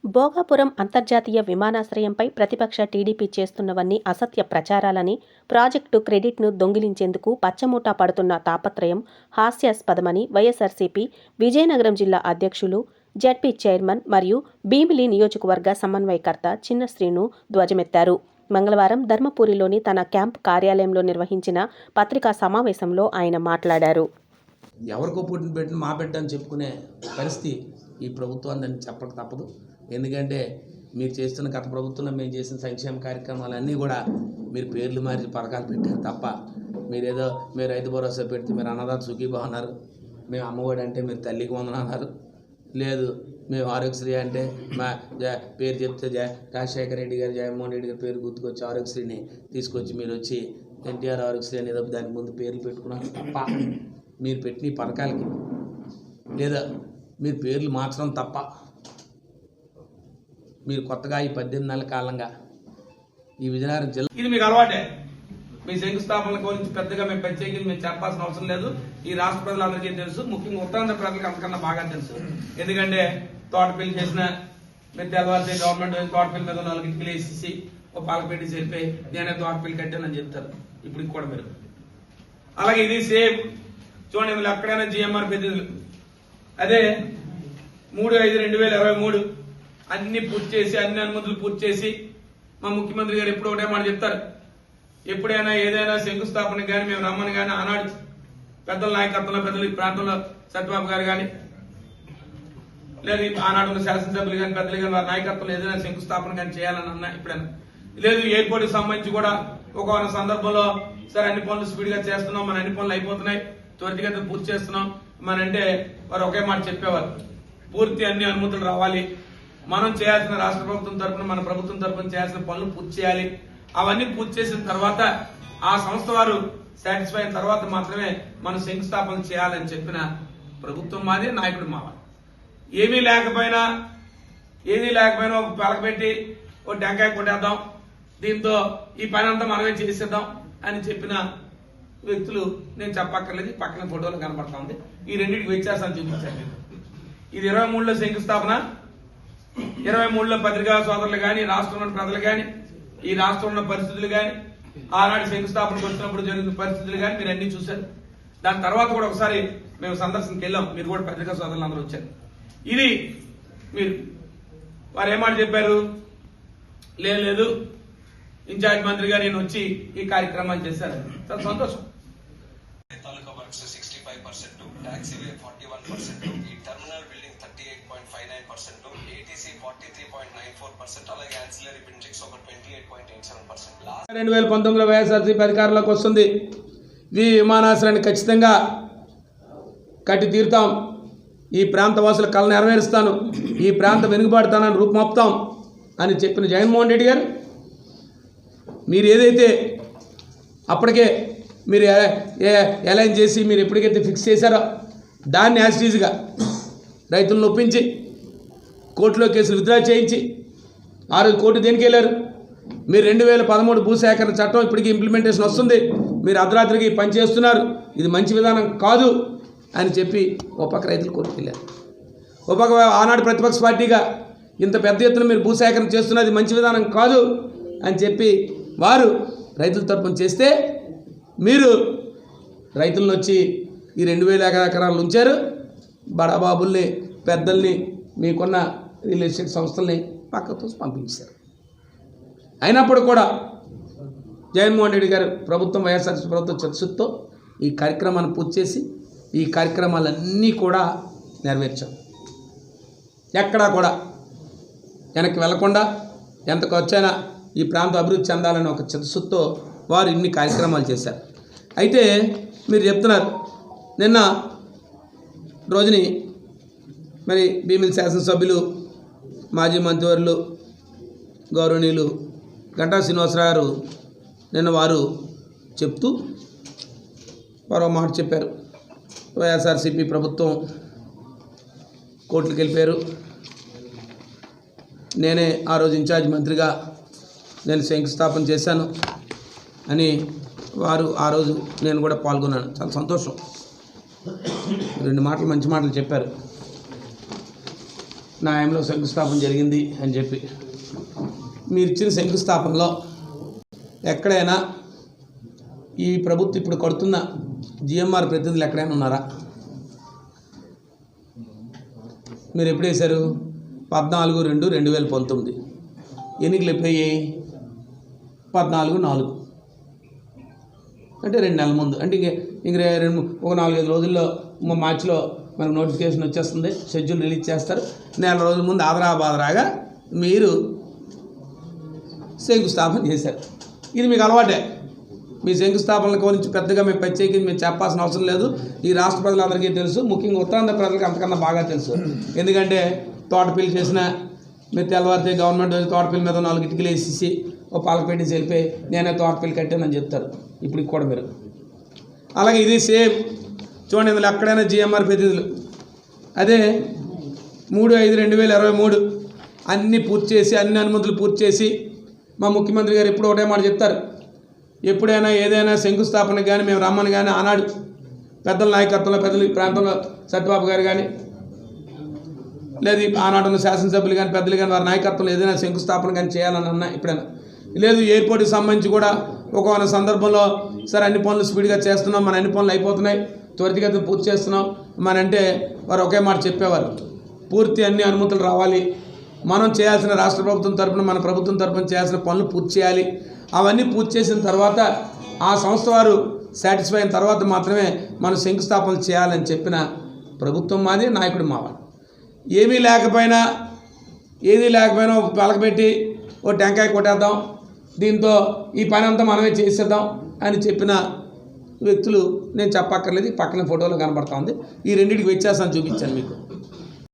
భోగాపురం అంతర్జాతీయ విమానాశ్రయంపై ప్రతిపక్ష టీడీపీ చేస్తున్నవన్నీ అసత్య ప్రచారాలని, ప్రాజెక్టు క్రెడిట్ను దొంగిలించేందుకు పచ్చమూట పడుతున్న తాపత్రయం హాస్యాస్పదమని వైఎస్ఆర్సీపీ విజయనగరం జిల్లా అధ్యక్షులు, జెడ్పీ చైర్మన్ మరియు భీమిలి నియోజకవర్గ సమన్వయకర్త చిన్న శ్రీను ధ్వజమెత్తారు. మంగళవారం ధర్మపురిలోని తన క్యాంప్ కార్యాలయంలో నిర్వహించిన పత్రికా సమావేశంలో ఆయన మాట్లాడారు. ఎవరికో పుట్టిన పెట్టిన మా బిడ్డ అని చెప్పుకునే పరిస్థితి ఈ ప్రభుత్వాన్ని చెప్పక తప్పదు. ఎందుకంటే మీరు చేస్తున్న గత ప్రభుత్వంలో మేము చేసిన సంక్షేమ కార్యక్రమాలన్నీ కూడా మీరు పేర్లు మార్చి పథకాలు పెట్టారు తప్ప మీరు రైతు భరోసా పెడితే మీరు అన్నదాత సుఖీభావ అన్నారు, మేము అమ్మఒడి అంటే మీరు తల్లికి వందన అన్నారు, లేదు మేము ఆరోగ్యశ్రీ అంటే మా పేరు చెప్తే రాజశేఖర రెడ్డి గారు, జగన్మోహన్ రెడ్డి గారి పేరు గుర్తుకొచ్చి ఆరోగ్యశ్రీని తీసుకొచ్చి మీరు వచ్చి ఎన్టీఆర్ ఆరోగ్యశ్రీ అనేది దానికి ముందు పేర్లు పెట్టుకున్నారు తప్ప మీరు పెట్టిన పథకాలకి లేదా మీరు పేర్లు మార్చడం తప్ప మీరు కొత్తగా ఈ 18 నెలల కాలంగా ఈ విజయనగరం జిల్లా ఇది మీకు అలవాటే. మీ శంకుస్థాపనల గురించి పెద్దగా మేము ప్రత్యేకించి మేము చెప్పాల్సిన అవసరం లేదు. ఈ రాష్ట్ర ప్రజలందరికీ తెలుసు, ముఖ్యంగా ఉత్తరాంధ్ర ప్రజలకు అంతకన్నా బాగా తెలుసు. ఎందుకంటే తోటపల్లి చేసిన మీరు తెల్లవారితే గవర్నమెంట్ తోటపల్లి మీద 4 కిటికీలు వేసేసి ఒక పాలపెట్టి చెప్పి నేనే తోటపల్లి కట్టానని చెప్తారు ఇప్పుడు కూడా మీరు. అలాగే ఇది సేమ్ చూడండి, వీళ్ళు ఎక్కడైనా జిఎంఆర్ పెద్దలు అదే 3/5/2023 అన్ని పూర్తి చేసి అన్ని అనుమతులు పూర్తి చేసి మా ముఖ్యమంత్రి గారు ఎప్పుడు ఒకటే మాట చెప్తారు, ఎప్పుడైనా ఏదైనా శంకుస్థాపన కానీ మేము రమ్మని కానీ ఆనాడు పెద్దల నాయకత్వంలో పెద్దలు ఈ ప్రాంతంలో సత్యబాబు గారు కానీ లేదు ఆనాడు శాసనసభ్యులు కానీ పెద్దలు కానీ వారి నాయకత్వంలో ఏదైనా శంకుస్థాపన కానీ చేయాలని అన్నా ఎప్పుడైనా లేదు. ఎయిర్పోర్ట్ కి సంబంధించి కూడా ఒక సందర్భంలో సరే అన్ని పనులు స్పీడ్ గా చేస్తున్నాం, మన అన్ని పనులు అయిపోతున్నాయి, త్వరితగతిన పూర్తి చేస్తున్నాం అంటే వారు ఒకే మాట చెప్పేవారు, పూర్తి అన్ని అనుమతులు రావాలి, మనం చేయాల్సిన రాష్ట్ర ప్రభుత్వం తరఫున మన ప్రభుత్వం తరఫున చేయాల్సిన పనులు పూర్తి చేయాలి, అవన్నీ పూర్తి చేసిన తర్వాత ఆ సంస్థ వారు సాటిస్ఫై అయిన తర్వాత మాత్రమే మనం శంకుస్థాపన చేయాలని చెప్పిన ప్రభుత్వం మాది, నాయకుడు మావా. ఏమీ లేకపోయినా ఒక పలకబెట్టి ఒక టెంకాయ కొట్టేద్దాం, దీంతో ఈ పని అంతా మనమే చేసేద్దాం అని చెప్పిన వ్యక్తులు నేను చెప్పక్కర్లేదు, పక్కన ఫోటోలు కనపడతా ఉంది. ఈ రెండింటికి వ్యత్యాసాలు చూపించాను. ఇది 23లో శంకుస్థాపన, 23లో పత్రికా సోదరులు కానీ రాష్ట్రంలో ప్రజలు కానీ ఈ రాష్ట్రంలో పరిస్థితులు కానీ ఆనాడు శంకుస్థాపనకు వచ్చినప్పుడు జరిగిన పరిస్థితులు కానీ మీరు అన్ని చూశారు. దాని తర్వాత కూడా ఒకసారి మేము సందర్శనకి వెళ్ళాం, మీరు కూడా పత్రికా సోదరులు అందరూ వచ్చారు. ఇది మీరు వారు ఏమాట చెప్పారు, లేదు ఇన్ఛార్జ్ మంత్రి గారు నేను వచ్చి ఈ కార్యక్రమాలు చేశారు, చాలా సంతోషం. తాలూకా వర్క్స్ 65%, టాక్సీవే 41%, ఈ టెర్మినల్ బిల్డింగ్ 38.59%, ఏటీసీ 43.94%, అలాగే యాన్సిలరీ బిల్డింగ్స్ ఒక 28.87%. 2019లో వైఎస్ఆర్సీపీ అధికారంలోకి వస్తుంది. ఈ విమానాశ్రయాన్ని ఖచ్చితంగా కట్టి తీరుతాం, ఈ ప్రాంత వాసుల కళ నెరవేరుస్తాను, ఈ ప్రాంత వెనుకబాటుతానని రూపుమాపుతాం అని చెప్పిన జగన్మోహన్ రెడ్డి గారు మీరు ఏదైతే అప్పటికే మీరు అలైన్ చేసి మీరు ఎప్పటికైతే ఫిక్స్ చేశారో దాన్ని యాజిటీజ్గా రైతులను ఒప్పించి కోర్టులో కేసులు విత్డ్రా చేయించి ఆ రోజు కోర్టు దేనికి వెళ్ళారు, మీరు 2013 భూసేకరణ చట్టం ఇప్పటికీ ఇంప్లిమెంటేషన్ వస్తుంది, మీరు అర్ధరాత్రికి పని చేస్తున్నారు, ఇది మంచి విధానం కాదు అని చెప్పి ఒక పక్క రైతులు కోర్టుకు వెళ్ళారు. ఒక పక్క ఆనాడు ప్రతిపక్ష పార్టీగా ఇంత పెద్ద ఎత్తున మీరు భూసేకరణ చేస్తున్నది మంచి విధానం కాదు అని చెప్పి వారు రైతుల తరపున చేస్తే మీరు రైతులను వచ్చి ఈ 2000 ఎకరాలు ఉంచారు, బడాబాబుల్ని పెద్దల్ని మీకున్న రియల్ ఎస్టేట్ సంస్థల్ని పక్కతో పంపించారు. అయినప్పుడు కూడా జగన్మోహన్ రెడ్డి గారు ప్రభుత్వం వైఎస్ఆర్సీపీ ప్రభుత్వం చర్చతో ఈ కార్యక్రమాన్ని పూర్తి చేసి ఈ కార్యక్రమాలన్నీ కూడా నెరవేర్చాం. ఎక్కడా కూడా వెనక్కి వెళ్లకుండా ఎంత ఖర్చైనా ఈ ప్రాంతం అభివృద్ధి చెందాలని ఒక చర్చతో వారు ఇన్ని కార్యక్రమాలు చేశారు. అయితే మీరు చెప్తున్నారు నిన్న రోజుని మరి భీమిలి శాసనసభ్యులు మాజీ మంత్రివర్యులు గౌరవనీయులు గంటా శ్రీనివాసరావు గారు నిన్న వారు చెప్తూ మరో మాట చెప్పారు, వైఎస్ఆర్సీపీ ప్రభుత్వం కోర్టులకు వెళ్ళిపోయారు, నేనే ఆ రోజు ఇన్ఛార్జ్ మంత్రిగా నేను శంకుస్థాపన చేశాను అని వారు ఆ రోజు నేను కూడా పాల్గొన్నాను, చాలా సంతోషం. 2 మాటలు మంచి మాటలు చెప్పారు. నా ఆయనలో శంకుస్థాపన జరిగింది అని చెప్పి మీరు ఇచ్చిన శంకుస్థాపనలో ఎక్కడైనా ఈ ప్రభుత్వం ఇప్పుడు కడుతున్న జిఎంఆర్ ప్రతినిధులు ఎక్కడైనా ఉన్నారా? మీరు ఎప్పుడు వేశారు? 14/2/2019 ఎన్నికలు ఎప్పుడయ్యాయి? 14/4 అంటే 2 నెలల ముందు. అంటే ఇంక ఒక 4-5 రోజుల్లో మార్చిలో మనకు నోటిఫికేషన్ వచ్చేస్తుంది, షెడ్యూల్ రిలీజ్ చేస్తారు. నెల రోజుల ముందు ఆదరాబాదరాగా మీరు శంకుస్థాపన చేశారు. ఇది మీకు అలవాటే. మీ శంకుస్థాపనల గురించి పెద్దగా మేము ప్రత్యేకించి మేము చెప్పాల్సిన అవసరం లేదు. ఈ రాష్ట్ర ప్రజలందరికీ తెలుసు, ముఖ్యంగా ఉత్తరాంధ్ర ప్రజలకు అంతకన్నా బాగా తెలుసు. ఎందుకంటే తోటపల్లి చేసిన మీరు తెల్లవారితే గవర్నమెంట్ తోటపల్లి మీద 4 ఇటుకలు వేసేసి ఓ పాలకు పెట్టేసి వెళ్ళిపోయి నేనే తోటపల్లి కట్టానని చెప్తారు ఇప్పుడు కూడా మీరు. అలాగే ఇది సేమ్ చూడండి, ఇందులో ఎక్కడైనా జిఎంఆర్ ప్రతినిధులు అదే 3/5/2023 అన్నీ పూర్తి చేసి అన్ని అనుమతులు పూర్తి చేసి మా ముఖ్యమంత్రి గారు ఎప్పుడు ఒకటే మాట చెప్తారు, ఎప్పుడైనా ఏదైనా శంకుస్థాపనకు కానీ మేము రమ్మని కానీ ఆనాడు పెద్దల నాయకత్వంలో పెద్దలు ఈ ప్రాంతంలో సత్యబాబు గారు కానీ లేదు ఆనాడు ఉన్న శాసనసభ్యులు కానీ పెద్దలు కానీ వారి నాయకత్వంలో ఏదైనా శంకుస్థాపన కానీ చేయాలని అన్నా ఎప్పుడైనా లేదు. ఎయిర్పోర్ట్కి సంబంధించి కూడా ఒక సందర్భంలో సరే అన్ని పనులు స్పీడ్గా చేస్తున్నాం, మన అన్ని పనులు అయిపోతున్నాయి, త్వరితగతిన పూర్తి చేస్తున్నాం అంటే వారు ఒకే మాట చెప్పేవారు, పూర్తి అన్ని అనుమతులు రావాలి, మనం చేయాల్సిన రాష్ట్ర ప్రభుత్వం తరపున మన ప్రభుత్వం తరపున చేయాల్సిన పనులు పూర్తి చేయాలి. అవన్నీ పూర్తి చేసిన తర్వాత ఆ సంస్థ వారు సాటిస్ఫై అయిన తర్వాత మాత్రమే మనం శంకుస్థాపన చేయాలని చెప్పిన ప్రభుత్వం మాది, నాయకుడు మావాడు. ఏదీ లేకపోయినా ఒక పలకబెట్టి ఓ టెంకాయ కొట్టేద్దాం, దీంతో ఈ పని అంతా మనమే చేసేద్దాం అని చెప్పిన వ్యక్తులు నేను చెప్పక్కర్లేదు, పక్కన ఫోటోలో కనబడతా ఉంది. ఈ రెండింటికి వ్యత్యాసాన్ని చూపించాను మీకు.